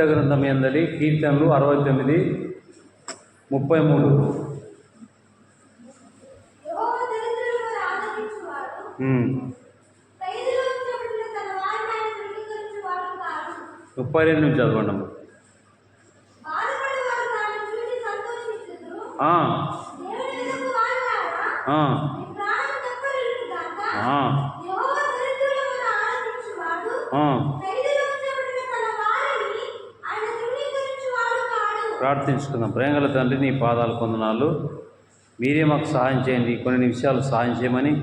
పరిశుద్ధ గ్రంథం యందలి కీర్తనలు 69:33. ముప్పై రెండు నుంచి చదవండి. ప్రార్థించుకుందాం. ప్రేమగల తండ్రి, నీ పాదాలు కొందనాలు. మీరే మాకు సహాయం చేయండి. కొన్ని విషయాలు సహాయం చేయమని,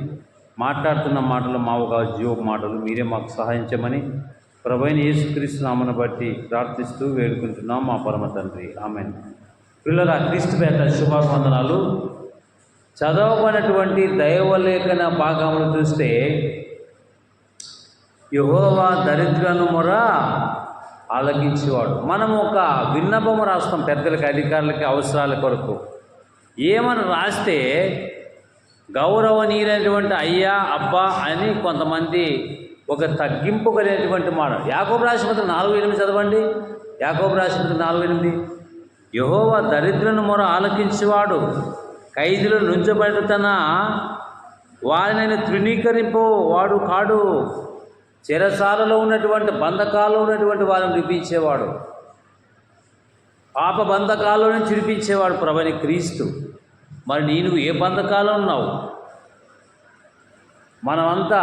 మాట్లాడుతున్న మాటలు మావుగా జీవ మాటలు మీరే మాకు సహాయం చేయమని ప్రభువైన యేసుక్రీస్తు నామమును బట్టి ప్రార్థిస్తూ వేడుకుంటున్నాం మా పరమ తండ్రి. ఆమేన్. పిల్లల క్రీస్తు పేట శుభావందనాలు. చదవబడినటువంటి దైవలేఖన భాగములు చూస్తే యెహోవా దరిద్రులను మొర ఆలకించేవాడు. మనం ఒక విన్నపము రాస్తాం పెద్దలకి, అధికారులకి, అవసరాల కొరకు. ఏమని రాస్తే గౌరవనీయులైనటువంటి అయ్యా, అబ్బా అని కొంతమంది ఒక తగ్గింపు కలిగినటువంటి మాట. యాకోబు రాసిన పత్రిక 4:8 చదవండి. యాకోబు రాసిన పత్రిక 4:8. యెహోవా దరిద్రులను మొర ఆలకించేవాడు, ఖైదీలు నుంచబడి తన వారిని తృణీకరింపు వాడు కాడు. చెరసాలలో ఉన్నటువంటి బంధకాల్లో ఉన్నటువంటి వారిని విడిపించేవాడు, పాప బంధకాల్లో నుంచి విడిపించేవాడు ప్రభువైన క్రీస్తు. మరి నీవు ఏ బంధకాల్లో ఉన్నావు? మనమంతా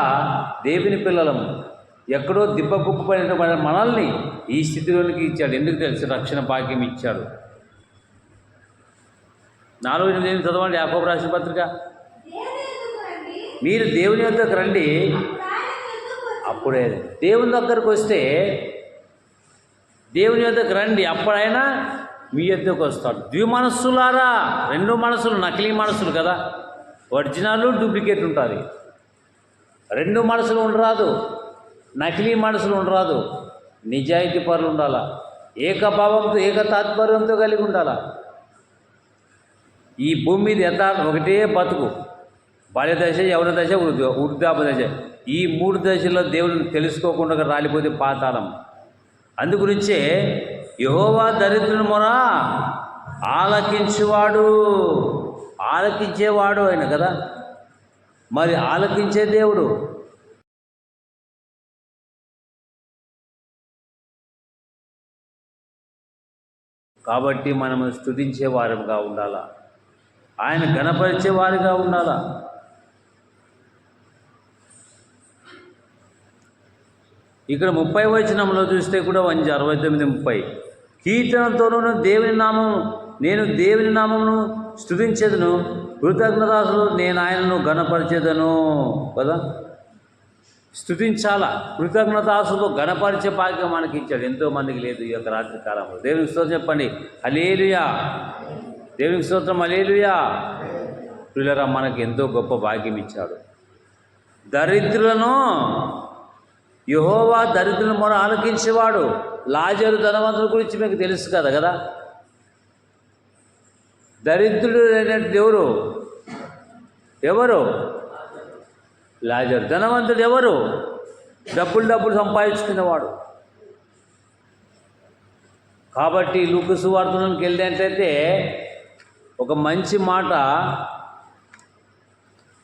దేవుని పిల్లలము. ఎక్కడో దిబ్బకుక్కుపోయినటువంటి మనల్ని ఈ స్థితిలోనికి ఇచ్చాడు. ఎందుకు తెలుసు? రక్షణ భాగ్యం ఇచ్చాడు. 4:8 చదవండి. యాకోబు రాసిన పత్రిక. మీరు దేవుని యొద్దకు రండి, అప్పుడే దేవుని దగ్గరకు వస్తే, దేవుని యొద్దకు రండి, అప్పుడైనా మీ యొద్దకు వస్తాడు. ద్విమనస్సులారా, రెండు మనసులు, నకిలీ మనసులు కదా, ఒరిజినల్ డూప్లికేట్ ఉంటుంది. రెండు మనసులు ఉండరాదు, నకిలీ మనసులు ఉండరాదు. నిజాయితీ పరులు ఉండాలా, ఏకభావంతో ఏక తాత్పర్యంతో కలిగి ఉండాలా. ఈ భూమి మీద ఒకటే బతుకు, బాల్య దశ, యవన దశ, వృద్ధాప దశ. ఈ 3 దశల్లో దేవుడిని తెలుసుకోకుండా రాలిపోతే పాతాళం. అందుగురించే యెహోవా దరిద్రుని మొర ఆలకించేవాడు ఆయన కదా. మరి ఆలకించే దేవుడు. కాబట్టి మనము స్తుతించే వారిగా ఉండాలా, ఆయన ఘనపరిచే వారిగా ఉండాలా. ఇక్కడ 30వ వచనంలో చూస్తే కూడా 69:30 కీర్తనతోనూ నేను దేవుని నామమును స్తుతించేదను, కృతజ్ఞతాస్తులు నేను ఆయనను ఘనపరిచేదను కదా. స్తుతించాలా, కృతజ్ఞతాస్తులు ఘనపరిచే భాగ్యం మనకి ఇచ్చాడు. ఎంతోమందికి లేదు ఈ యొక్క రాత్రి కాలంలో. దేవునికి స్తోత్రం చెప్పండి. హల్లెలూయా. దేవునికి స్తోత్రం. హల్లెలూయా. పిల్లరా, మనకి ఎంతో గొప్ప భాగ్యం ఇచ్చాడు. యెహోవా దరిద్రులను మొర ఆలకించేవాడు. లాజరు ధనవంతుల గురించి మీకు తెలుసు కదా. దరిద్రుడు అయినట్టు ఎవరు? లాజరు. ధనవంతుడు ఎవరు? డబ్బులు సంపాదించుకునేవాడు. కాబట్టి లూకా సువార్తలోకి వెళ్ళేటైతే ఒక మంచి మాట,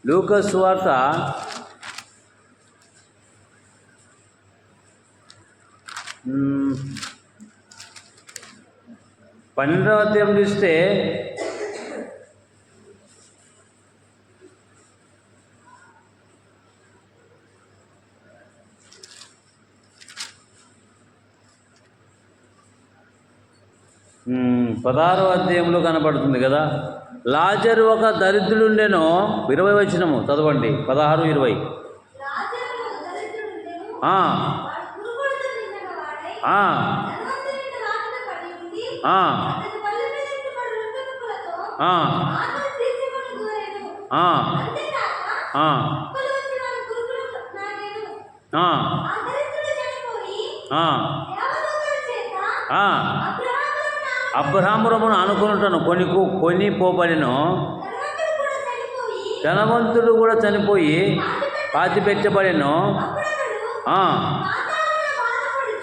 లూకా సువార్త 12వ అధ్యాయం చూస్తే పదహారవ అధ్యాయంలో కనబడుతుంది కదా. లాజరు ఒక దరిద్రుడుండెను. 20వ వచనము చదవండి. 16-20. అబ్రహామును అనుకున్నటను కొని పోబడిను. ధనవంతుడు కూడా చనిపోయి పాతిపెట్టబడెను.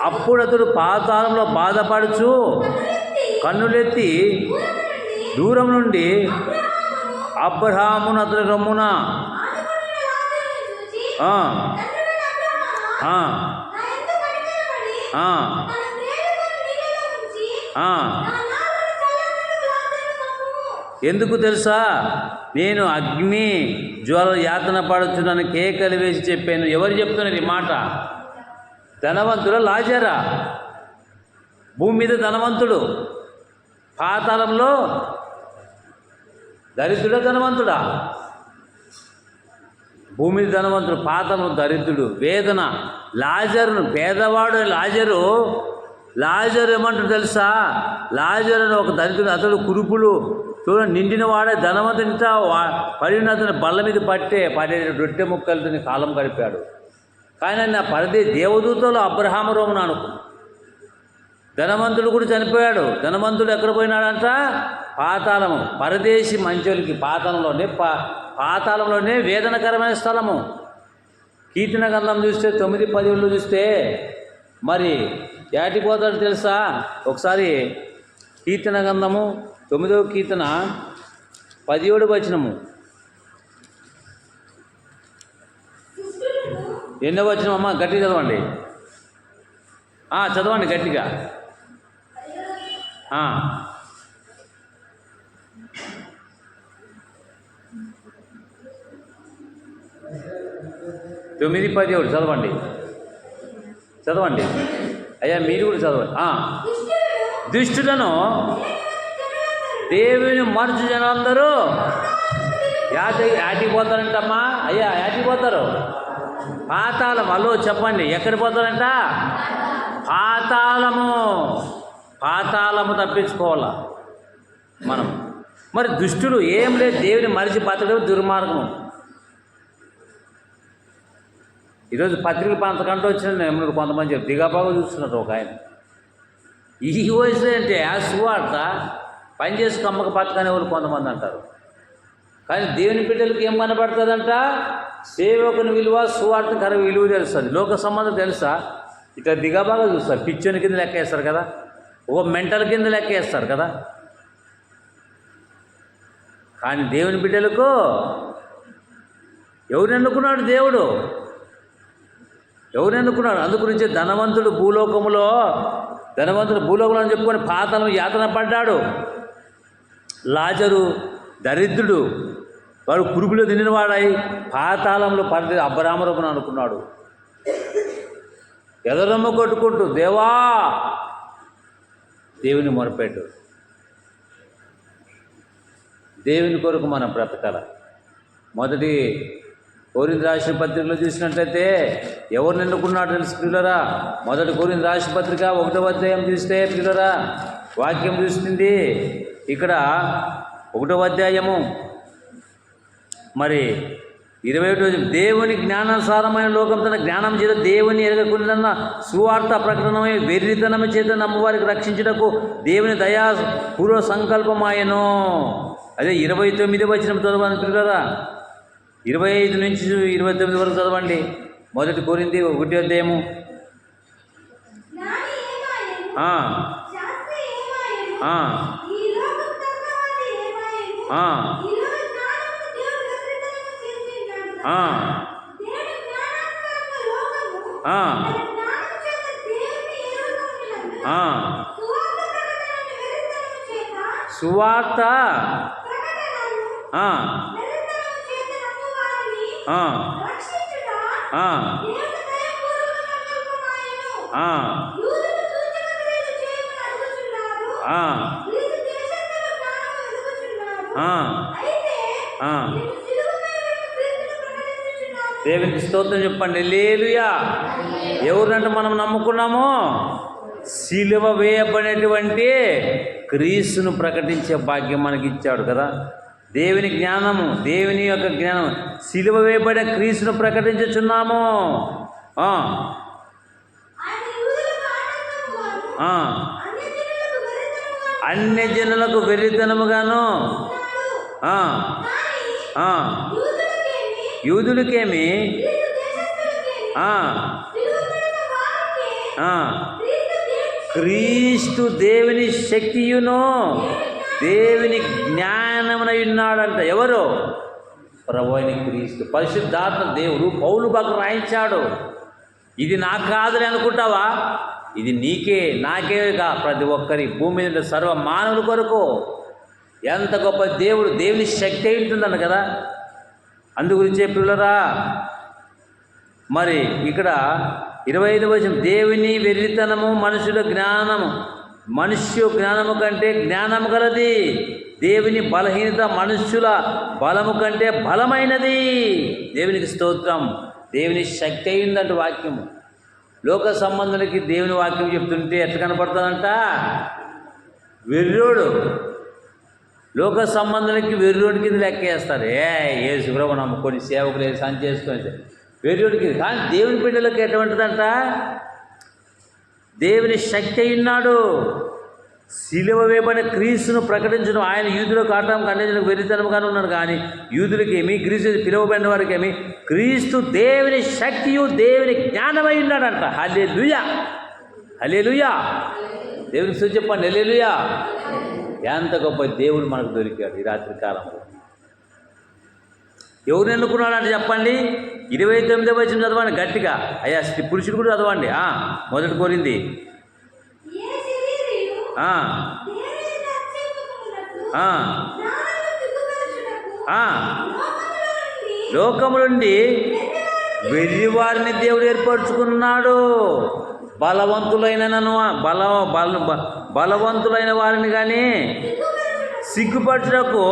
అప్పుడు అతడు పాతాళంలో బాధపడుచు కన్నులెత్తి దూరం నుండి అబ్రహామును అతని రమ్మున ఎందుకు తెలుసా? నేను అగ్ని జ్వాల యాతన పడుచున్నాను కేకలు వేసి చెప్పాను. ఎవరు చెప్తున్నారు ఈ మాట? ధనవంతుడా లాజరా? భూమి మీద ధనవంతుడు, పాతాళంలో దరిద్రుడా ధనవంతుడా? భూమి మీద ధనవంతుడు, పాతాళంలో దరిద్రుడు. వేదన. లాజరును, పేదవాడు లాజరు ఏమంటాడు తెలుసా? లాజరు అని ఒక దరిద్రుడు, అతడు కురుపులు చూడండి నిండిన వాడే ధనవంతునిట పడిన అతని బల్ల మీద పడే రొట్టె ముక్కలతో కాలం గడిపాడు. కానీ నా పరిధి దేవదూతలు అబ్రహాము రోమును అనుకు. ధనవంతుడు కూడా చనిపోయాడు. ధనవంతుడు ఎక్కడ పోయినాడంట? పాతాళము. పరదేశి మంచోళ్ళకి పాతాళంలోనే వేదనకరమైన స్థలము. కీర్తన గ్రంథం చూస్తే 9-10 చూస్తే మరి ఏటిపోతాడు తెలుసా? ఒకసారి కీర్తన గ్రంథము 9వ కీర్తన 17వ వచనము. ఎన్నో వచనం అమ్మ? గట్టిగా చదవండి. చదవండి గట్టిగా. 9-17 చదవండి అయ్యా, మీరు కూడా చదవండి. దుష్టులను దేవుని మనుషు జనందరూ యాటిపోతారంటమ్మా. అయ్యా యాటిపోతారు? పాతాళం. అలో చెప్పండి, ఎక్కడికి పోతారంట? పాతాళము తప్పించుకోవాలా మనం. మరి దుష్టులు ఏం లేదు, దేవుని మనిషి బతకడం దుర్మార్గం. ఈరోజు పత్రికలు పంతకంటూ వచ్చిన కొంతమంది దిగాబాగా చూస్తున్నారు. ఒక ఆయన ఈ వయసులో అంటే ఆ సువార్త పనిచేసి కమ్మక బతకనే వాళ్ళు కొంతమంది అంటారు. కానీ దేవుని బిడ్డలకు ఏం కనబడుతుందంట? సేవకుని విలువ, సువార్త కర విలువ తెలుస్తుంది. లోక సంబంధం తెలుసా? ఇట్లా దిగాబాగా చూస్తారు. పిచ్చోని కింద లెక్క వేస్తారు కదా, ఓ మెంటల్ కింద లెక్క వేస్తారు కదా. కానీ దేవుని బిడ్డలకు ఎవరు ఎన్నుకున్నాడు? దేవుడు ఎవరు ఎన్నుకున్నాడు? అందుగురించి ధనవంతుడు భూలోకంలో అని చెప్పుకొని పాతాళం యాతన పడ్డాడు. లాజరు దరిద్రుడు, వాడు పురుగులు తినినవాడై పాతాళంలో పడి అబ్రహామును అనుకున్నాడు. ఎదరమ్మ కొట్టుకుంటూ దేవా దేవుని మొరపెట్టు. దేవుని కొరకు మనం బ్రతకాల. మొదటి కొరింథీ రాసిన పత్రికలో చూసినట్లయితే ఎవరు ఎన్నుకున్నాడు తెలుసు ప్రియులరా? మొదటి కొరింథీ రాసిన పత్రిక 1వ అధ్యాయం చూస్తే ప్రియులరా వాక్యం చూస్తుంది. ఇక్కడ 1వ అధ్యాయము మరి 21 దేవుని జ్ఞానానుసారమైన లోకం తన జ్ఞానం చేత దేవుని ఎరగకుండా సువార్త ప్రకటనమై వెర్రితనము చేత నమ్మవారికి రక్షించుటకు దేవుని దయా పూర్వ సంకల్పమాయను. అదే 29వ వచనం చదవండి పిల్లరా. 25 నుంచి 29 వరకు చదవండి. మొదటి కొరింథీ 1వ అధ్యాయము. సువార్త దేవునికి స్తోత్రం చెప్పండి. హల్లెలూయా. ఎవరంటే మనం నమ్ముకున్నామో సిలువ వేయబడినటువంటి క్రీస్తును ప్రకటించే భాగ్యం మనకి ఇచ్చాడు కదా. దేవుని జ్ఞానము, దేవుని యొక్క జ్ఞానం, సిలువ వేయబడే క్రీస్తును ప్రకటించుచున్నాము. అన్య జనులకు వెర్రితనముగాను, యూదులకేమి క్రీస్తు దేవుని శక్తియును దేవుని జ్ఞానమునై ఉన్నాడంట. ఎవరు? ప్రభు అయిన క్రీస్తు. పరిశుద్ధాత్మ దేవుడు పౌలు బాగా రాయించాడు. ఇది నాకు కాదని అనుకుంటావా? ఇది నీకే నాకేగా, ప్రతి ఒక్కరి భూమి మీద సర్వ మానవుల కొరకు. ఎంత గొప్ప దేవుడు, దేవుని శక్తి అయి ఉంటుందంట కదా. అందుగురించే పిల్లరా, మరి ఇక్కడ 25వ వచనం, దేవుని వెర్రితనము మనుషుల జ్ఞానము, మనుష్య జ్ఞానము కంటే జ్ఞానము గలది, దేవుని బలహీనత మనుష్యుల బలము కంటే బలమైనది. దేవునికి స్తోత్రం. దేవుని శక్తి అయిందంట వాక్యము. లోక సంబంధులకి దేవుని వాక్యం చెప్తుంటే ఎట్లా కనపడుతుందంట? వెర్రోడు. లోక సంబంధులకి వెర్రోడి కింద లెక్కేస్తారు. ఏ శుభ్రమ నమ్ముకొని సేవకులు సంచి చేసుకొని వెర్రోడికి. కానీ దేవుని బిడ్డలకు ఎటువంటిదంట? దేవుని శక్తి అయినాడు. శిలువ వేయబడిన క్రీస్తును ప్రకటించడం ఆయన యూదులకు ఆటంకం అన్యజనులకు వెర్రితనముగానే ఉన్నాడు. కానీ యూదులకేమి, క్రీస్తు పిలువబడిన వారికేమి క్రీస్తు దేవుని శక్తియు దేవుని జ్ఞానమై ఉన్నాడంట. హల్లెలూయా, హల్లెలూయా. దేవునికి స్తుతి చెప్పండి. హల్లెలూయా. ఎంత గొప్ప దేవుడు మనకు దొరికాడు ఈ రాత్రి కాలంలో. ఎవరు ఎన్నుకున్నాడంటే చెప్పండి. 29వ వచనం చదవండి గట్టిగా. అయ్యా పురుషుడు కూడా చదవండి. మొదటి కోరింది లోకము నుండి వెర్రివారిని దేవుడు ఏర్పరచుకున్నాడు. బలవంతులైన వారిని కానీ సిగ్గుపరచుటకు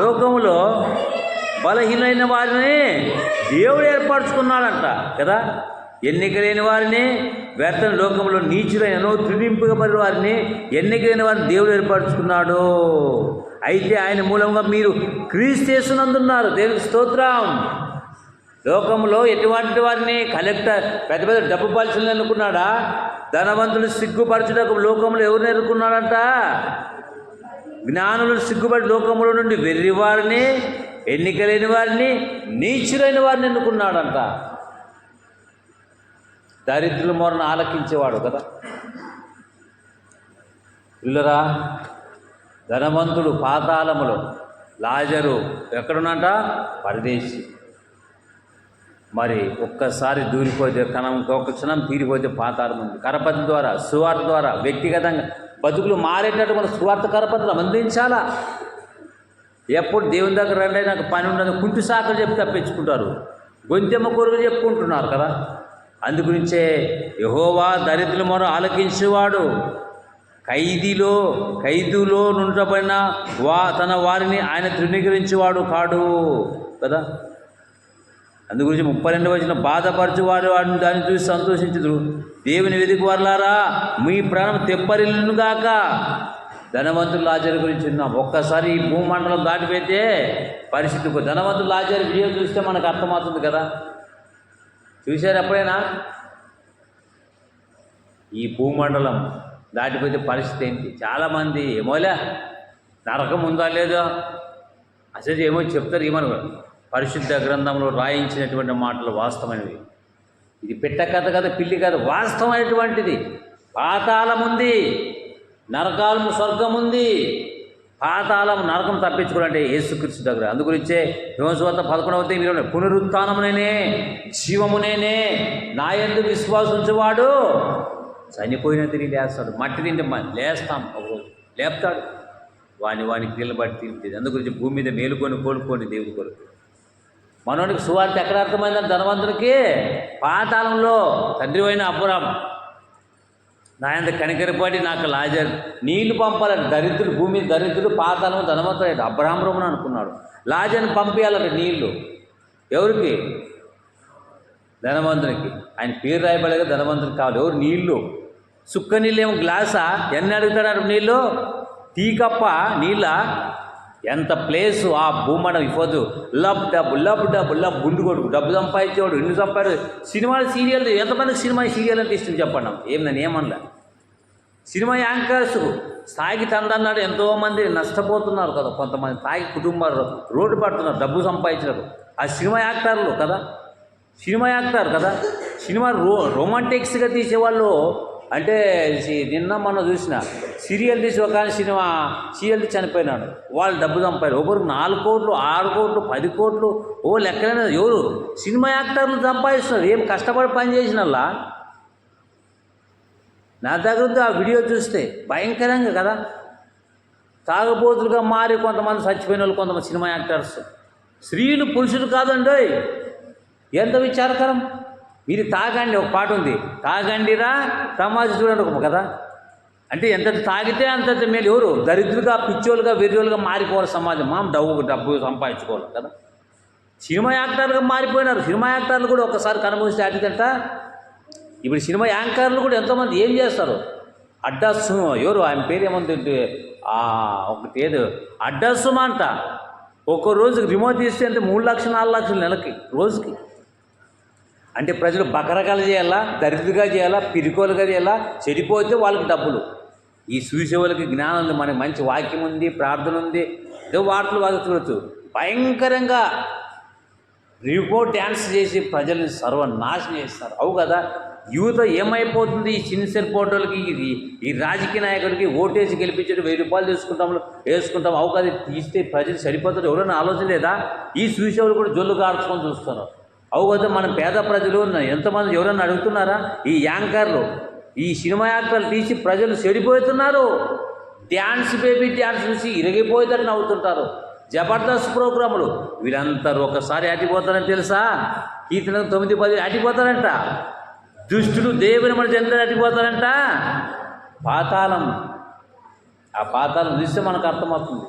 లోకములో బలహీనమైన వారిని దేవుడు ఏర్పరచుకున్నాడంట కదా. ఎన్నికలేని వారిని, వ్యర్థ లోకంలో నీచులైన త్రిడింపబడిన వారిని, ఎన్నికలేని వారిని దేవుడు ఏర్పరచుకున్నాడు. అయితే ఆయన మూలంగా మీరు క్రీస్తు యేసునందున్నారు. దేవునికి స్తోత్రం. లోకంలో ఎటువంటి వారిని కలెక్టర్ పెద్ద పెద్ద డబ్బు పాలసీలను ఎన్నుకున్నాడా? ధనవంతులు సిగ్గుపరచుటకు లోకంలో ఎవరిని ఎన్నుకున్నాడంట? జ్ఞానులను సిగ్గుపడి లోకంలో నుండి వెర్రి వారిని, ఎన్నికలేని వారిని, నీచులైన వారిని ఎన్నుకున్నాడంట. దరిద్రుల మొరను ఆలకించేవాడు కదా. పిల్లరా, ధనవంతుడు పాతాళములో, లాజరు ఎక్కడున్నట? పరదేశి. మరి ఒక్కసారి దూరిపోతే ఒక్క క్షణం తీరిపోతే పాతాళం ఉంది. కరపతి ద్వారా, సువార్త ద్వారా వ్యక్తిగతంగా బతుకులు మారేటట్టు మన సువార్త కరపత్రం అందించాలా. ఎప్పుడు దేవుని దగ్గర రండి, నాకు పని ఉండదు, కుంటి సాకులు చెప్పి తప్పించుకుంటారు, గొంతెమ్మ కొరకు చెప్పుకుంటున్నారు కదా. అందుగురించే యెహోవా దరిద్రుల మొర ఆలకించేవాడు, ఖైదులో నుంచబడిన తన వారిని ఆయన తృణీకరించేవాడు కాడు కదా. అందుగురించి 32వ వచనం, బాధపరచువారు వాడిని దాన్ని చూసి సంతోషించుదురు, దేవుని వెదికి వారలారా మీ ప్రాణం తెప్పరిల్లునుగాక. ధనవంతులు లాజరు గురించి విన్నాం. ఒక్కసారి ఈ భూమండలం దాటిపోతే పరిస్థితి. ధనవంతులు లాజరు వీడియో చూస్తే మనకు అర్థమవుతుంది కదా. చూశారు ఎప్పుడైనా? ఈ భూమండలం దాటిపోతే పరిస్థితి ఏంటి? చాలామంది ఏమోలే నరకం ఉందా లేదో అసలు ఏమో చెప్తారు. ఏమను పరిశుద్ధ గ్రంథంలో రాయించినటువంటి మాటలు వాస్తవమైనవి. ఇది పెట్ట కథ కదా, పిల్లి కథ, వాస్తవమైనటువంటిది. పాతాళం ఉంది, నరకాలము స్వర్గం ఉంది. పాతాళం నరకం తప్పించుకోవాలంటే యేసుక్రీస్తు దగ్గర. అందుగురించే యోహాను 11:20 పునరుత్థానమునేనే జీవమునేనే నా యందు విశ్వాసం ఉంచేవాడు చనిపోయిన తిరిగి లేస్తాడు. మట్టి తింటే లేస్తాం, ఒకరోజు లేపుతాడు. వాని క్రియలు బట్టి తింటుంది. అందుగురించి భూమి మీద మేలుకొని కోలుకోండి దేవుడి కొరకు. మనోడికి సువార్త ఎక్కడ అర్థమైందని ధనవంతుడికి? పాతాళంలో. తండ్రి అయిన అబ్రాహాము నాయంత కనికరపడి నాకు లాజరు నీళ్లు పంపాలంటే, దరిద్రుడు భూమి దరిద్రుడు, పాతాళము ధనవంతుడు అబ్రాహాము అనుకున్నాడు. లాజర్ని పంపించాలంటే నీళ్లు ఎవరికి? ధనవంతునికి. ఆయన పేరు రాయబడేగా ధనవంతునికి కావాలి. ఎవరు? నీళ్లు. సుక్క నీళ్ళు ఏమో గ్లాసా? ఎన్ని అడుగుతాడు నీళ్ళు? టీకప్ప నీళ్ళ. ఎంత ప్లేసు ఆ భూమండం ఇవ్వదు. లబ్ లబ్ గుండు కొడుకు డబ్బు సంపాదించేవాడు. ఇన్ని సంపాడు. సినిమాలు సీరియల్ ఎంతమందికి సినిమా సీరియల్ అంటే ఇష్టం చెప్పండి. నేను ఏమన్నా సినిమా యాంకర్స్ స్థాయికి తండ్రన్నాడు. ఎంతోమంది నష్టపోతున్నారు కదా. కొంతమంది స్థాయికి కుటుంబాలు రోడ్డు పడుతున్నారు, డబ్బు సంపాదించినారు. ఆ సినిమా యాక్టర్లు కదా, సినిమా యాక్టర్ కదా. సినిమా రొమాంటిక్స్గా తీసేవాళ్ళు అంటే నిన్న మనం చూసిన సీరియల్ తీసి ఒక సినిమా సీరియల్ చనిపోయినాడు, వాళ్ళు డబ్బు సంపారు. ఒకరికి 4 కోట్లు 6 కోట్లు 10 కోట్లు లెక్కలైన ఎవరు సినిమా యాక్టర్లు సంపాదిస్తున్నారు. ఏం కష్టపడి పని చేసినల్లా. నా దగ్గర ఆ వీడియో చూస్తే భయంకరంగా కదా, తాగబోతులుగా మారి కొంతమంది చచ్చిపోయిన వాళ్ళు, కొంతమంది సినిమా యాక్టర్స్. స్త్రీలు పురుషులు కాదండి, ఎంత విచారకరం. మీరు తాగండి, ఒక పాట ఉంది, తాగండిరా తమాజు చూడండి ఒక కదా. అంటే ఎంత తాగితే అంత మేలు. ఎవరు దరిద్రులుగా పిచ్చోలుగా వెర్రోలుగా మారిపోవాలి సమాజం. డబ్బు సంపాదించుకోవాలి కదా. సినిమా యాక్టర్లుగా మారిపోయినారు. సినిమా యాక్టర్లు కూడా ఒకసారి కనుమూస్తే అడిగంట. ఇప్పుడు సినిమా యాంకర్లు కూడా ఎంతోమంది ఏం చేస్తారు, అడ్డాసు ఎవరు ఆయన పేరు ఏముంది, ఒకటి ఏదో అడ్డాసుమా అంట. ఒక్కో రోజుకి రిమోట్ తీస్తే అంటే 3 లక్షలు 4 లక్షలు నెలకి రోజుకి. అంటే ప్రజలు బకరకాలు చేయాలా, దరిద్రుగా చేయాలా, పిరికోలుగా చేయాలా, చెడిపోతే వాళ్ళకి డబ్బులు. ఈ చూసే వాళ్ళకి జ్ఞానం ఉంది, మనకి మంచి వాక్యం ఉంది, ప్రార్థన ఉంది, ఏదో వార్తలు బాగా చూడొచ్చు. భయంకరంగా రిపోర్ట్ డ్యాన్స్ చేసి ప్రజల్ని సర్వనాశనం చేస్తారు. అవు కదా, యువత ఏమైపోతుంది ఈ సిన్సియర్ ఫోటోలకి, ఈ రాజకీయ నాయకుడికి ఓటేసి గెలిపించడం 1000 రూపాయలు వేసుకుంటాం. అవు కదా, తీస్తే ప్రజలు సరిపోతారు. ఎవరైనా ఆలోచన లేదా? ఈ చూసేవాళ్ళు కూడా జొల్లు కార్చుకొని చూస్తున్నారు. అవు కదా, మన పేద ప్రజలు ఎంతమంది ఎవరన్నా అడుగుతున్నారా? ఈ యాంకర్లు, ఈ సినిమా యాక్టర్లు తీసి ప్రజలు చెడిపోతున్నారు. డ్యాన్స్ బేబీ డ్యాన్స్ చూసి ఇరిగిపోతారని నవ్వుతుంటారు. జబర్దస్త్ ప్రోగ్రాములు, వీళ్ళందరూ ఒకసారి అటిపోతారని తెలుసా? కీర్తన 9-10 అటిపోతారంట. దుష్టుడు దేవుని మన జంతువులు అటిపోతారంట. పాతాళం, ఆ పాతాళం చూస్తే మనకు అర్థమవుతుంది.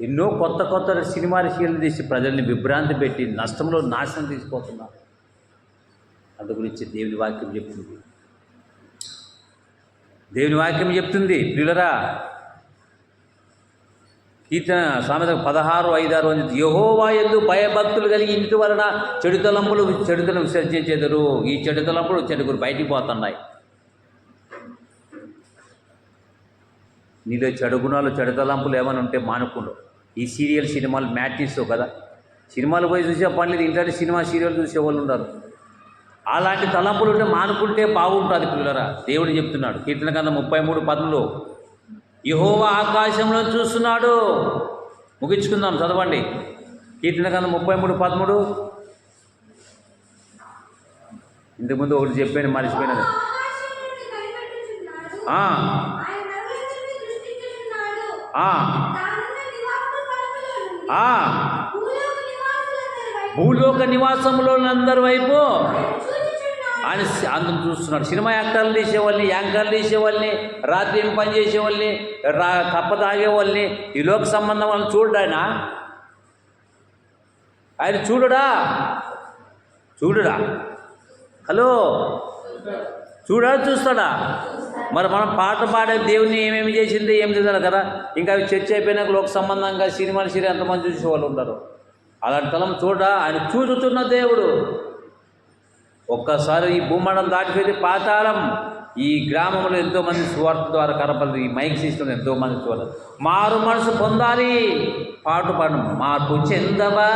ఎన్నో కొత్త సినిమాలు సీరియల్ తీసి ప్రజల్ని విభ్రాంతి పెట్టి నష్టంలో నాశనం తీసుకుపోతున్నారు. అందు గురించి దేవుని వాక్యం చెప్తుంది. దేవుని వాక్యం చెప్తుంది ప్రియులరా. కీర్తన సామెత 16:5-6 యెహోవా యందు భయభక్తులు కలిగి ఇంటి వలన చెడుతలంపులు విసర్జించేదరు. ఈ చెడుతలంపులు చెడుగురు బయటికి పోతున్నాయి. నీలో చెడు గుణాలు చెడుతలంపులు ఏమైనా ఉంటే మానుకుండు. ఈ సినిమాలు మ్యాట్నీస్ కదా, సినిమాలు పోయి చూసే పని లేదు, ఇంట్లో సినిమా సీరియల్ చూసే వాళ్ళు ఉన్నారు. అలాంటి తలంపులు ఉంటే మానుకుంటే బాగుంటుంది పిల్లరా. దేవుడు చెప్తున్నాడు కీర్తన గ్రంథం 33:10 యెహోవా ఆకాశంలో చూస్తున్నాడు. ముగించుకుందాం, చదవండి. కీర్తన గ్రంథం 33:13. ఇంతకుముందు ఒకటి చెప్పాను, మర్చిపోయినది. భూలోక నివాసంలో అందరి వైపు ఆయన అందరం చూస్తున్నాడు. సినిమా యాక్టర్లు తీసేవాళ్ళని, యాంకర్లు తీసేవాళ్ళని, రాత్రి ఏం పని చేసేవాళ్ళని, కప్ప తాగేవాళ్ళని, ఈ లోక సంబంధం వాళ్ళని చూడడా ఆయన చూడడా? హలో, చూస్తాడా? మరి మనం పాట పాడే దేవుని ఏమేమి చేసింది ఏం చేశారు కదా. ఇంకా అవి చర్చ అయిపోయినాక లోక సంబంధంగా సినిమాలు ఎంతమంది చూసేవాళ్ళు ఉంటారు. అలాంటి తలం ఆయన చూచుతున్న దేవుడు. ఒక్కసారి ఈ భూమండలం దాటిపోతే పాతాళం. ఈ గ్రామంలో ఎంతోమంది సువార్త ద్వారా కనపడదు. ఈ మైక్ సిస్టమ్ ఎంతోమంది చూడాలి. మారు మనసు పొందాలి. పాడు మార్పు చెందవా,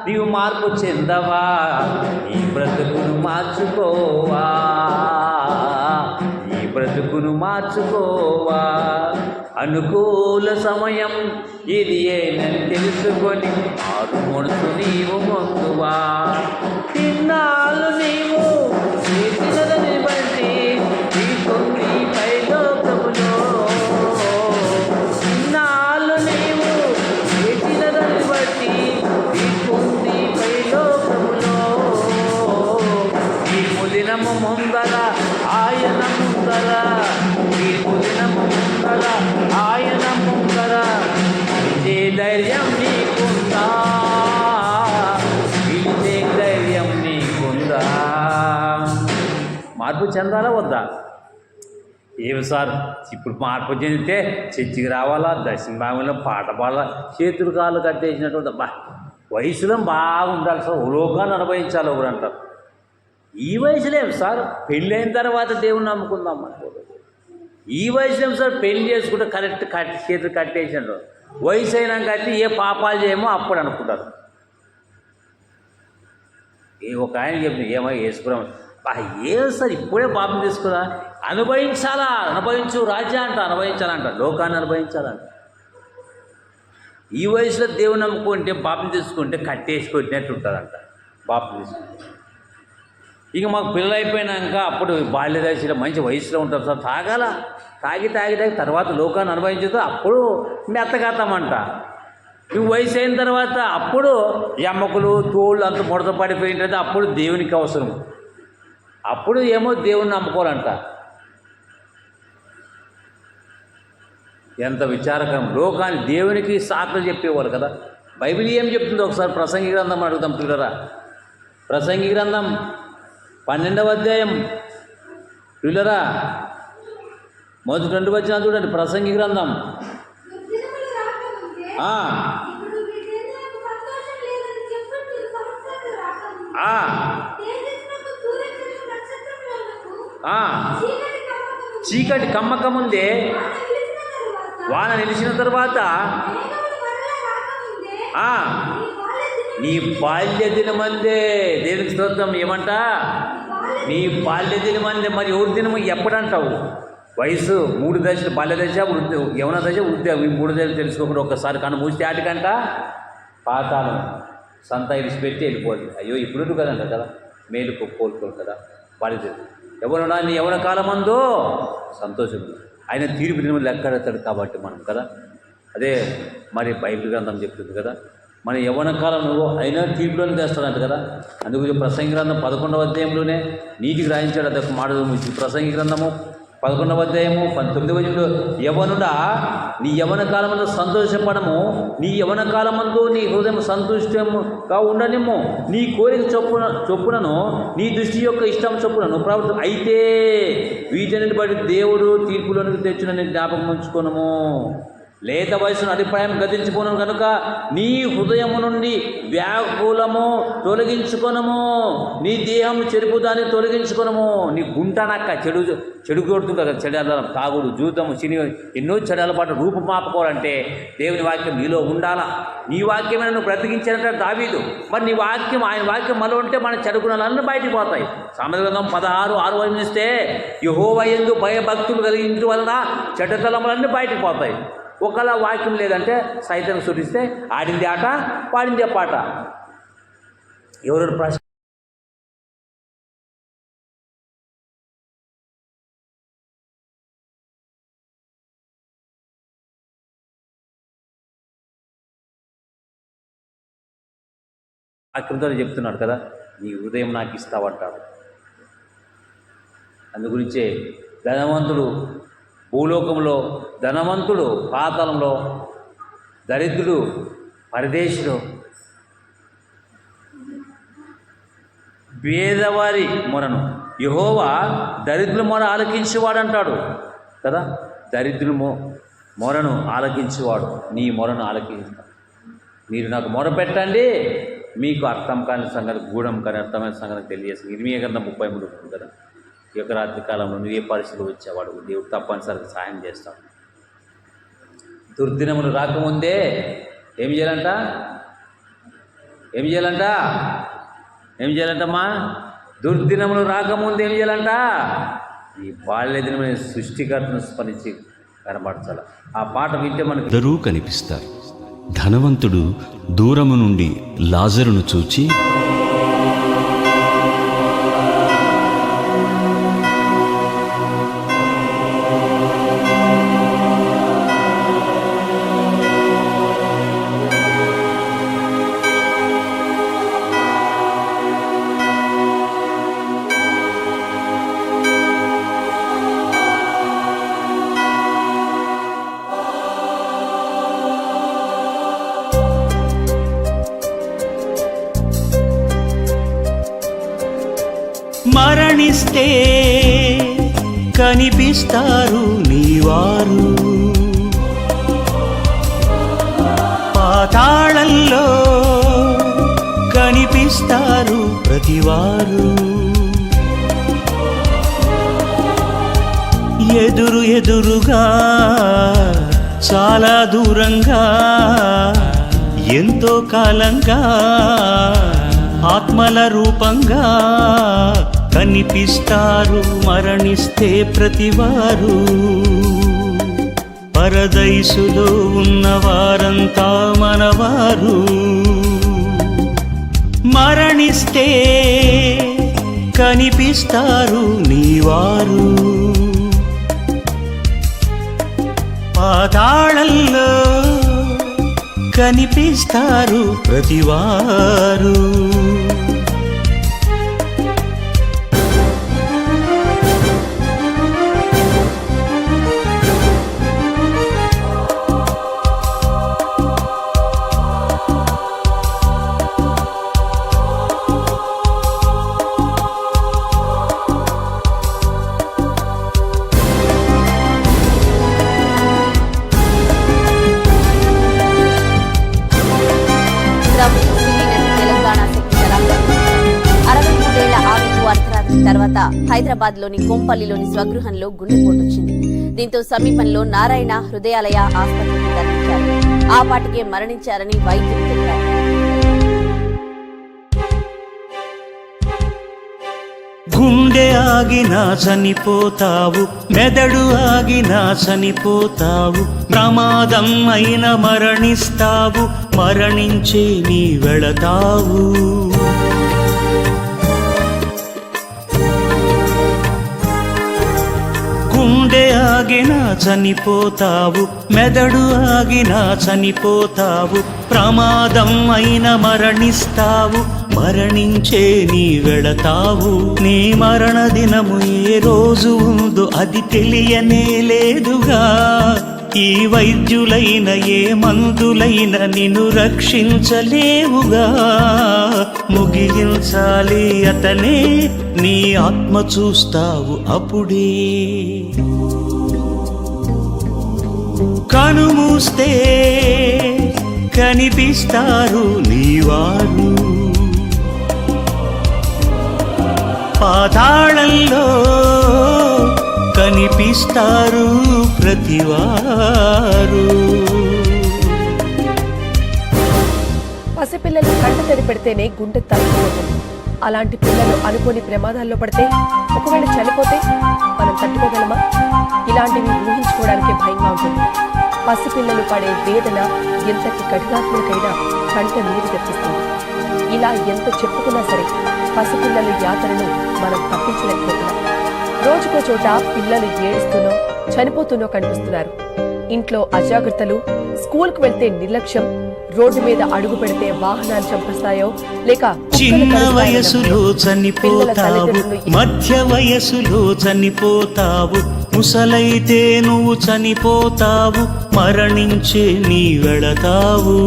నీవు మార్పు చెందవా, ఈ బ్రతుకును మార్చుకోవా, ఈ బ్రతుకును మార్చుకోవా. అనుకూల సమయం ఇది ఏనని తెలుసుకొని మారు మనసు నీవు పొందువా. తిన్నాళ్ళు నీవు చేసినదని బట్టి నీకుంది పైలోకములో. తిన్నాళ్ళు నీవు చేసినదని బట్టి నీకుంది పైలోకములో. ఈ ముదినము ముందర ఆయన ముందర, ఈ ముదినము ముందర ఆయన ముందర ఇదే ధైర్యం నీకుందా, ఇదే ధైర్యం నీకుందా. మార్పు చెందాలా వద్దా? ఏమి సార్, ఇప్పుడు మార్పు చెందితే చర్చికి రావాలా, దర్శన భాగంలో పాట పాడాలా, చేతులు కాళ్ళు కట్టేసినటువంటి వయసులో బాగుండాలి సార్, లోకాన్ని అనుభవించాలి ఒకరు అంటారు. ఈ వయసులో ఏం సార్, పెళ్ళైన తర్వాత దేవుని నమ్ముకుందాం అనుకోలేదు. ఈ వయసులో ఏం సార్, పెళ్లి చేసుకుంటే కరెక్ట్ చేతులు కట్టేసినట్టు. వయసు అయినాక అయితే ఏ పాపాలు చేయమో అప్పుడు అనుకుంటారు. ఒక ఆయన చెప్పిన ఏమో యేసుప్రభు ఏం సార్ ఇప్పుడే పాపం తీసుకురా, అనుభవించు రాజ్యా అంట, అనుభవించాలంట, లోకాన్ని అనుభవించాలంట. ఈ వయసులో దేవుని నమ్ముకుంటే పాపం తీసుకుంటే కట్టేసి కొట్టినట్టు ఉంటుందంట పాపం తీసుకుంటే. ఇక మాకు పిల్లలు అయిపోయినాక అప్పుడు బాల్య దశలో మంచి వయసులో ఉంటారు సార్, తాగి తర్వాత లోకాన్ని అనుభవించుతూ అప్పుడు మెత్తగతామంట. ఈ వయసు అయిన తర్వాత అప్పుడు ఎమ్మకులు తోళ్ళు అంత ముడత పడిపోయింటే అప్పుడు దేవునికి అవసరం, అప్పుడు ఏమో దేవుని నమ్ముకోవాలంట. ఎంత విచారకరం! లోకాన్ని దేవునికి సాకులు చెప్పేవాళ్ళు కదా. బైబిల్ ఏం చెప్తుందో ఒకసారి ప్రసంగి గ్రంథం అడుగుతాం పిల్లరా. ప్రసంగి గ్రంథం 12వ అధ్యాయం పిల్లరా, మొదటి 2 వచనాలు చూడండి. ప్రసంగి గ్రంథం చీకటి కమ్మక ముందే వాన నిలిచిన తర్వాత నీ బాల్య దినమందే, దేవునికి స్తోత్రం. ఏమంట? నీ బాల్య దినమందే. మరి ఎవరి దినము ఎప్పుడంటావు? వయసు 3 దశలు, బాల్య దశ, యవన దశ, వృద్ధి. ఈ 3 దశలు తెలుసుకోకుండా ఒక్కసారి కన్ను మూస్తే ఆటికంట పాతాళం సంత ఇడిచిపెట్టి వెళ్ళిపోదు. అయ్యో ఇప్పుడు కదంట కదా, మేలు కోలుకోరు కదా. బాల్య ఎవరున్నా నీ యవన కాలమందో సంతోషం, ఆయన తీర్పు దినము లెక్కడతాడు కాబట్టి మనం కదా. అదే మరి బైబిల్ గ్రంథం చెప్తుంది కదా, మన యవ్వన కాలం నువ్వు అయినా తీర్పులోనే తెస్తాడంట కదా. అందుకు ప్రసంగి గ్రంథం 11వ అధ్యాయంలోనే నీటికి రాయించాడు అదొక మాట. ప్రసంగి గ్రంథము 11వ అధ్యాయము 19వ వచనంలో, యవ్వనుడా నీ యవ్వన కాలమందు సంతోషపడము, నీ యవ్వన కాలమందు నీ హృదయం సంతుష్టముగా ఉండనిమ్ము, నీ కోరిక చొప్పునను నీ దృష్టి యొక్క ఇష్టం చొప్పునను ప్రవర్తన. అయితే వీటన్నిటి బట్టి దేవుడు తీర్పులోనికి తెచ్చునని జ్ఞాపకం ఉంచుకొనుము. లేత వయసును అభిప్రాయం గతించిపోను కనుక నీ హృదయము నుండి వ్యాకులము తొలగించుకొనము, నీ దేహం చెరుపు దాన్ని తొలగించుకొనము. నీ గుంటనక్క చెడు కొడుతుంది కదా, చెడాలం, తాగుడు, జూతము, సిని, ఎన్నో చెడాల పాటు రూపుమాపుకోవాలంటే దేవుని వాక్యం నీలో ఉండాలా. నీ వాక్యమైన నువ్వు బ్రతికించాలంటే దావీదు. మరి నీ వాక్యం, ఆయన వాక్యం మనలో ఉంటే మన చెడు గుణాలన్నీ బయటికి పోతాయి. సామెతల గ్రంథం 16:6 ఇస్తే, యెహోవా యందు భయభక్తులు కలిగించడం వలన చెడ్డతలములన్నీ బయటికి పోతాయి. ఒకవేళ వాక్యం లేదంటే సైతం సురిస్తే ఆడింది ఆట, పాడిందే పాట. ఎవరు ప్రశ్న వాక్యంతో చెప్తున్నాడు కదా, నీ హృదయం నాకు ఇస్తావంటాడు. అందు గురించే ధనవంతుడు భూలోకంలో, ధనవంతుడు పాతాళంలో, దరిద్రుడు పరదేశుడు. పేదవారి మొరను యెహోవా దరిద్రుల మొర ఆలకించేవాడంటాడు కదా. దరిద్రుల మొరను ఆలకించేవాడు, నీ మొరను ఆలకిస్తాడు. మీరు నాకు మొర పెట్టండి, మీకు అర్థం కాని సంగతి, గూఢం కానీ అర్థమైన సంగతి తెలియజేసి. ఇర్మియా గ్రంథం 33 కదా. ఈ యొక్క రాత్రి కాలంలో నువ్వు ఏ పరిస్థితులు వచ్చేవాడు దేవుడు తప్పనిసరిగా సహాయం చేస్తాడు. దుర్దినములు రాకముందే ఏం చేయాలంటమ్మా? దుర్దినములు రాకముందే ఏం చేయాలంట? ఈ బాల్య దినమైన సృష్టికర్తను స్మరించి కనబడచాల. ఆ పాట వింటే మనకు ఇద్దరూ కనిపిస్తారు. ధనవంతుడు దూరము నుండి లాజరును చూచి, మరణిస్తే కనిపిస్తారు నీవారు, పాతాళంలో కనిపిస్తారు ప్రతివారు. ఎదురుగా చాలా దూరంగా ఎంతో కాలంగా ఆత్మల రూపంగా కనిపిస్తారు మరణిస్తే ప్రతివారు. పరదైసులో ఉన్నవారంతా మనవారు. మరణిస్తే కనిపిస్తారు నీవారు. పాతాళంలో కనిపిస్తారు ప్రతివారు. తర్వాత హైదరాబాద్ లోని కొంపల్లిలోని స్వగృహంలో గుండెపోటొచ్చింది. దీంతో సమీపంలో నారాయణ హృదయాలయ ఆసుపత్రికి తరలించారు. ఆ పాటికే మరణించారని వైద్యులు తెలిపారు. గుండె ఆగినా చనిపోతావు, మెదడు ఆగినా చనిపోతావు, ప్రమాదం అయిన మరణిస్తావు, మరణించే నీ వెళతావు. గుండె ఆగినా చనిపోతావు, మెదడు ఆగినా చనిపోతావు, ప్రమాదం అయిన మరణిస్తావు, మరణించే నీ వెళతావు. నీ మరణ దినము ఏ రోజు ఉందో అది తెలియనే లేదుగా. ఈ వైద్యులైన ఏ మందులైన నిన్ను రక్షించలేవుగా. ముగించాలి అతనే, నీ ఆత్మ చూస్తావు అప్పుడే. కనుమూస్తే కనిపిస్తారు నీవారు. పాతాళంలో కనిపిస్తారు ప్రతివారు. పసిపిల్లలు కంట తడి పెడితేనే గుండె తట్టుకోతుంది. అలాంటి పిల్లలు అనుకోని ప్రమాదాల్లో పడితే, ఒకవేళ చనిపోతే మనం తట్టుకోగలమా? ఇలాంటివి ఊహించుకోవడానికి భయంగా ఉంటుంది. పసిపిల్లలు పడే వేదన ఎంతటి కఠినాత్మకైనా కంట నీరు తెప్పిస్తుంది. ఇలా ఎంత చెప్పుకున్నా సరే పసిపిల్లల యాతనను మనం తప్పించలేకపోతున్నాం. రోజుకో చోట పిల్లలు ఏడుస్తూనో చనిపోతూనో కనిపిస్తున్నారు. ఇంట్లో అజాగ్రత్తలు, స్కూల్కు వెళ్తే నిర్లక్ష్యం, రోడ్డు మీద అడుగు పెడితే వాహనాలు చంపేస్తాయో లేక చిన్న వయసులో చనిపోతావు, మధ్య వయసులో చనిపోతావు, ముసలైతే నువ్వు చనిపోతావు, మరణించే నీ వెళతావు.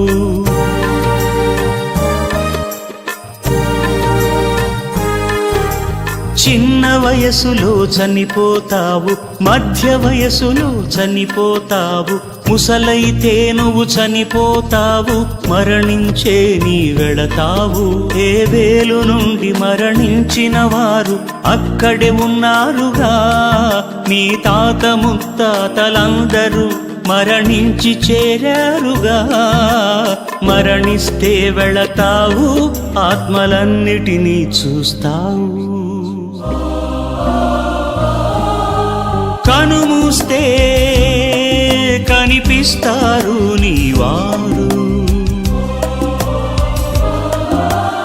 చిన్న వయసులో చనిపోతావు, మధ్య వయసులో చనిపోతావు, ముసలైతే నువ్వు చనిపోతావు, మరణించే నీ వెళతావు. ఏ వేలు నుండి మరణించిన వారు అక్కడే ఉన్నారుగా. నీ తాత ముత్తాతలందరూ మరణించి చేరారుగా. మరణిస్తే వెళతావు, ఆత్మలన్నిటినీ చూస్తావు. కనుమూస్తే కనిపిస్తారు నీవారు.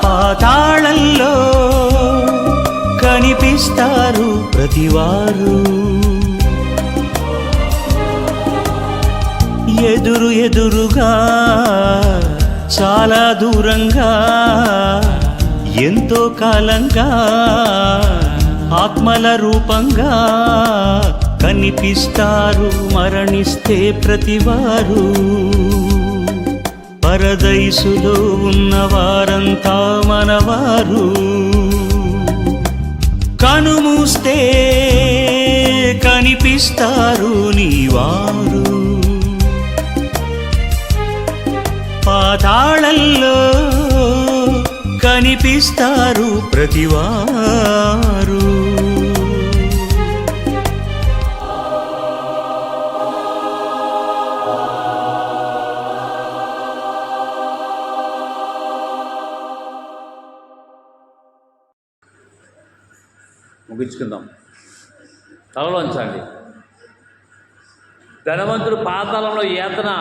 పాతాళంలో కనిపిస్తారు ప్రతివారు. ఎదురుగా చాలా దూరంగా ఎంతో కాలంగా ఆత్మల రూపంగా కనిపిస్తారు మరణిస్తే ప్రతివారు. పరదైసులో ఉన్నవారంతా మనవారు. కనుమూస్తే కనిపిస్తారు నీవారు. పాతాళంలో కనిపిస్తారు ప్రతివారు. ముగించుకుందాం. తలలోంచండి. ధనవంతుడు పాతాళంలో యాతన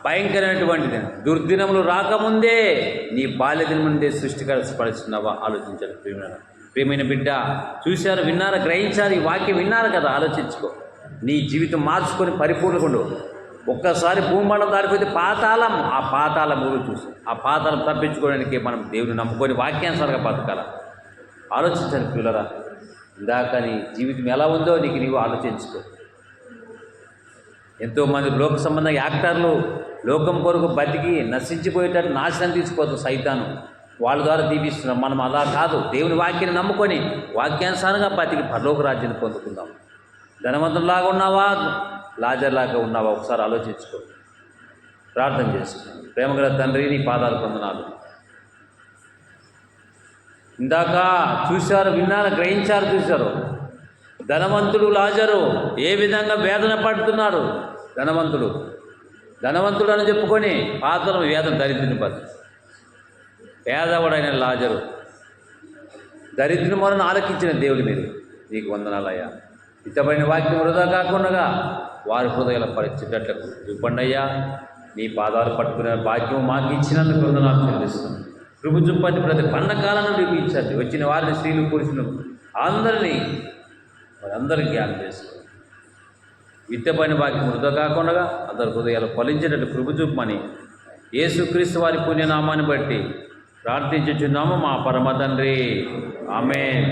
భయంకరమైనటువంటిది. దుర్దినములు రాకముందే నీ బాల్యదిన ముందే సృష్టికర్త స్పరిస్తున్నావా? ఆలోచించాలి ప్రియమైన బిడ్డ. చూశారు, విన్నారు, గ్రహించారు, ఈ వాక్యం విన్నారు కదా, ఆలోచించుకో. నీ జీవితం మార్చుకొని పరిపూర్ణకుండు. ఒక్కసారి భూమండలం దాటిపోతే పాతాళం, ఆ పాతాళం ఊరు చూసి ఆ పాతాళం తప్పించుకోవడానికి మనం దేవుని నమ్ముకొని వాక్యానుసారంగా బతకాల. ఆలోచించాలి పిల్లరా. ఇందాక నీ జీవితం ఎలా ఉందో నీవు ఆలోచించుకో. ఎంతోమంది లోక సంబంధ యాక్టర్లు లోకం కొరకు బతికి నశించిపోయేటట్టు నాశనం తీసుకుపోతాం సైతాను. వాళ్ళ ద్వారా దీపిస్తున్నాం. మనం అలా కాదు, దేవుని వాక్యాన్ని నమ్ముకొని వాక్యానుసారంగా బతికి పరలోక రాజ్యాన్ని పొందుకుందాం. ధనవంతులాగా ఉన్నావా, లాజర్లాగా ఉన్నావా? ఒకసారి ఆలోచించుకో. ప్రార్థన చేసుకో. ప్రేమగల తండ్రి, నీ పాదాలు పొందనాలు. ఇందాక చూశారు, విన్నారు, గ్రహించారు, చూశారు. ధనవంతుడు లాజరు ఏ విధంగా వేదన పడుతున్నారు. ధనవంతుడు అని చెప్పుకొని పాత్రను వేదన దరిద్రుని పది. పేదవాడైన లాజరు దరిద్రుని మొరను ఆలకించిన దేవుడు మీరు, నీకు వందనాలయ్యా. ఇతమైన వాక్యం వృధా కాకుండా వారి హృదయాల పరిస్థితులకు చూపండి అయ్యా. నీ పాదాలు పట్టుకునే భాగ్యం మాకు ఇచ్చినందుకు వందనాలు చెల్లిస్తున్నాం. కృప చూపండి. ప్రతి పండకాలను చూపించండి. వచ్చిన వారిని, స్త్రీలు, పురుషులు అందరినీ వారందరికీ జ్ఞానం చేసుకోండి. విత్తపైన వాక్యం వృధా కాకుండా అందరి హృదయాలు ఫలించేటట్టు కృప చూపమని యేసుక్రీస్తు వారి పుణ్యనామాన్ని బట్టి ప్రార్థించుచున్నాము మా పరమ తండ్రి. ఆమేన్.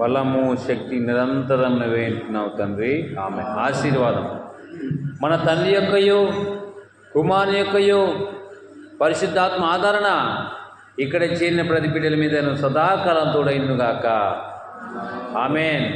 బలము, శక్తి నిరంతరం నువ్వేంటున్నావు తండ్రి. ఆమె ఆశీర్వాదం మన తండ్రి యొక్కయో కుమారుని యొక్కయో పరిశుద్ధాత్మ ఆదరణ ఇక్కడ చేరిన ప్రతి బిడ్డల మీద సదాకాలం తోడైనగాక. ఆమేన్.